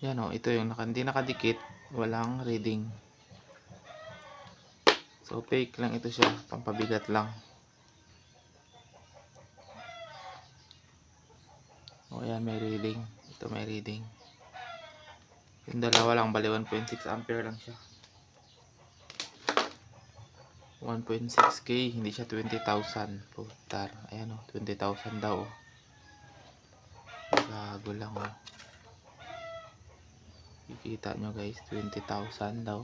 Yan o, ito yung hindi nakadikit, walang reading. So fake lang ito siya, pampabigat lang. O yan, may reading. Ito may reading. Yung dalawa lang, bali 1.6 ampere lang siya. 1.6K, hindi siya 20,000. Putar. Ayan o, 20,000 daw. Gago lang o. Kikita nyo guys, 20,000 daw.